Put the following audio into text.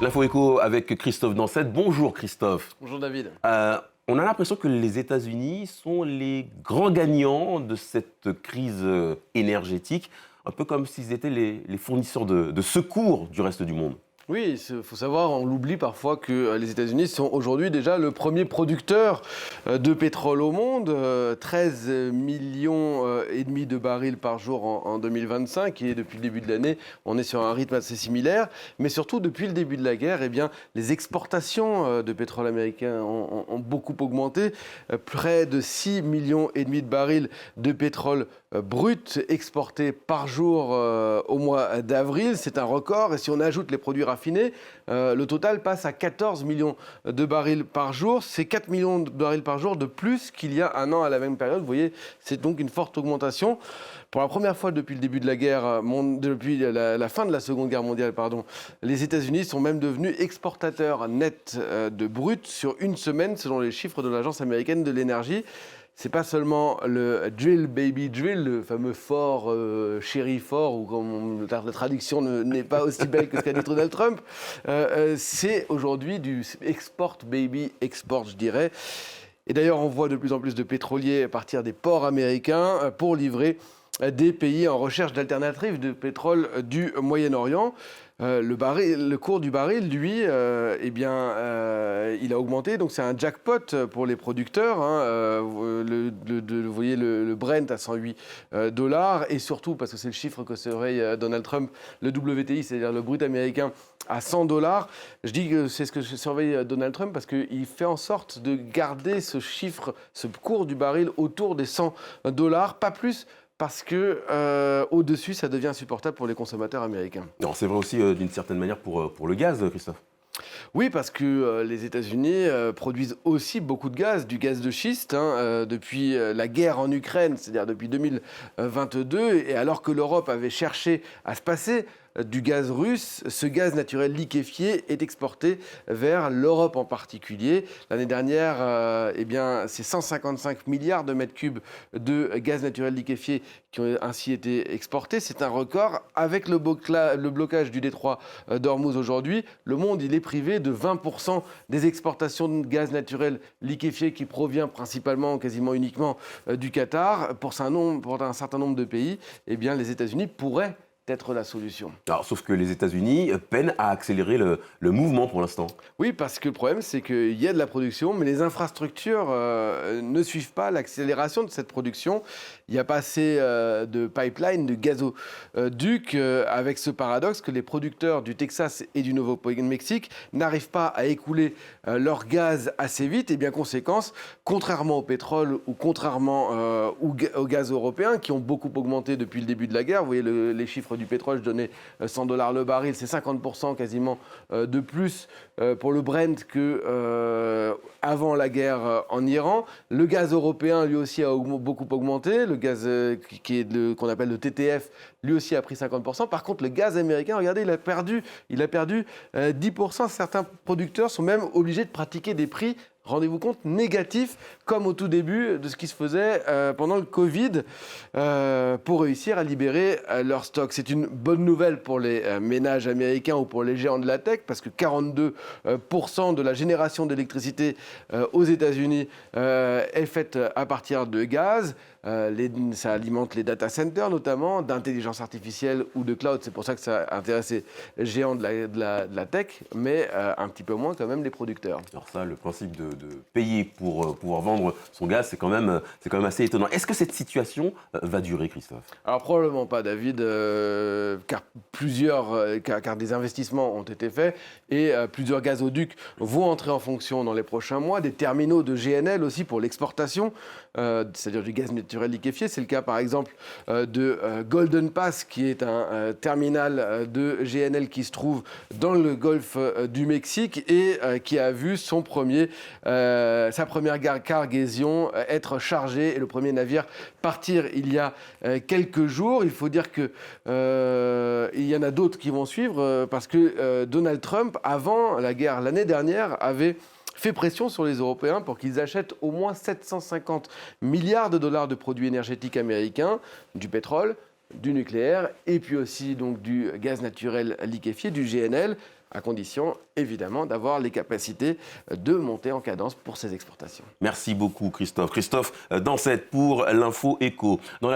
L'info écho avec Christophe Dansette. Bonjour Christophe. Bonjour David. On a l'impression que les États-Unis sont les grands gagnants de cette crise énergétique, un peu comme s'ils étaient les fournisseurs de secours du reste du monde. Oui, il faut savoir, on l'oublie parfois que les États-Unis sont aujourd'hui déjà le premier producteur de pétrole au monde, 13 millions et demi de barils par jour en 2025 et depuis le début de l'année, on est sur un rythme assez similaire. Mais surtout, depuis le début de la guerre, eh bien, les exportations de pétrole américain ont beaucoup augmenté. Près de 6 millions et demi de barils de pétrole brut exportés par jour au mois d'avril. C'est un record et si on ajoute les produits raffinés, le total passe à 14 millions de barils par jour. C'est 4 millions de barils par jour de plus qu'il y a un an à la même période. Vous voyez, c'est donc une forte augmentation. Pour la première fois depuis le début de la guerre, depuis la fin de la Seconde Guerre mondiale, les États-Unis sont même devenus exportateurs nets de brut sur une semaine, selon les chiffres de l'Agence américaine de l'énergie. C'est pas seulement le drill baby drill, le fameux fort chéri fort, ou comme la traduction n'est pas aussi belle que ce qu'a dit Donald Trump. C'est aujourd'hui du export baby export, je dirais. Et d'ailleurs, on voit de plus en plus de pétroliers partir des ports américains pour livrer des pays en recherche d'alternatives de pétrole du Moyen-Orient. Le cours du baril, lui, il a augmenté. Donc c'est un jackpot pour les producteurs. Vous voyez le Brent à 108 dollars. Et surtout, parce que c'est le chiffre que surveille Donald Trump, le WTI, c'est-à-dire le brut américain, à 100 dollars. Je dis que c'est ce que surveille Donald Trump parce qu'il fait en sorte de garder ce chiffre, ce cours du baril autour des 100 dollars, pas plus. Parce que au-dessus, ça devient insupportable pour les consommateurs américains. Alors c'est vrai aussi d'une certaine manière pour le gaz, Christophe. Oui, parce que les États-Unis produisent aussi beaucoup de gaz, du gaz de schiste, depuis la guerre en Ukraine, c'est-à-dire depuis 2022. Et alors que l'Europe avait cherché à se passer du gaz russe, ce gaz naturel liquéfié est exporté vers l'Europe en particulier. L'année dernière, c'est 155 milliards de mètres cubes de gaz naturel liquéfié qui ont ainsi été exportés. C'est un record. Avec le blocage du détroit d'Ormuz aujourd'hui, le monde il est privé de 20% des exportations de gaz naturel liquéfié qui provient principalement, quasiment uniquement du Qatar. Pour un certain nombre de pays, eh bien, les États-Unis pourraient être la solution. Alors, sauf que les États-Unis peinent à accélérer le mouvement pour l'instant. Oui, parce que le problème, c'est qu'il y a de la production, mais les infrastructures ne suivent pas l'accélération de cette production. Il n'y a pas assez de pipelines, de gazoducs, avec ce paradoxe que les producteurs du Texas et du Nouveau-Mexique n'arrivent pas à écouler leur gaz assez vite. Et bien, conséquence, contrairement au pétrole ou contrairement au gaz européen, qui ont beaucoup augmenté depuis le début de la guerre, vous voyez les chiffres du pétrole, je donnais 100 dollars le baril, c'est 50% quasiment de plus pour le Brent qu'avant la guerre en Iran. Le gaz européen, lui aussi, a beaucoup augmenté. Le gaz qu'on appelle le TTF, lui aussi a pris 50%. Par contre, le gaz américain, regardez, il a perdu 10%. Certains producteurs sont même obligés de pratiquer des prix, rendez-vous compte, négatifs, comme au tout début de ce qui se faisait pendant le Covid, pour réussir à libérer leurs stocks. C'est une bonne nouvelle pour les ménages américains ou pour les géants de la tech, parce que 42% de la génération d'électricité aux États-Unis est faite à partir de gaz. Ça alimente les data centers notamment, d'intelligence artificielle ou de cloud. C'est pour ça que ça intéresse les géants de la tech, mais un petit peu moins quand même les producteurs. Alors ça, le principe de payer pour pouvoir vendre son gaz, c'est quand même assez étonnant. Est-ce que cette situation va durer, Christophe? Alors probablement pas, David, car des investissements ont été faits et plusieurs gazoducs vont entrer en fonction dans les prochains mois. Des terminaux de GNL aussi pour l'exportation, c'est-à-dire du gaz naturel liquéfié. C'est le cas par exemple de Golden Pass, qui est un terminal de GNL qui se trouve dans le golfe du Mexique et qui a vu sa première cargaison être chargée et le premier navire partir il y a quelques jours. Il faut dire qu'il y en a d'autres qui vont suivre parce que Donald Trump, avant la guerre l'année dernière, avait fait pression sur les Européens pour qu'ils achètent au moins 750 milliards de dollars de produits énergétiques américains, du pétrole, du nucléaire et puis aussi donc du gaz naturel liquéfié, du GNL, à condition évidemment d'avoir les capacités de monter en cadence pour ces exportations. Merci beaucoup Christophe. Christophe Dansette pour l'Info Éco. Dans la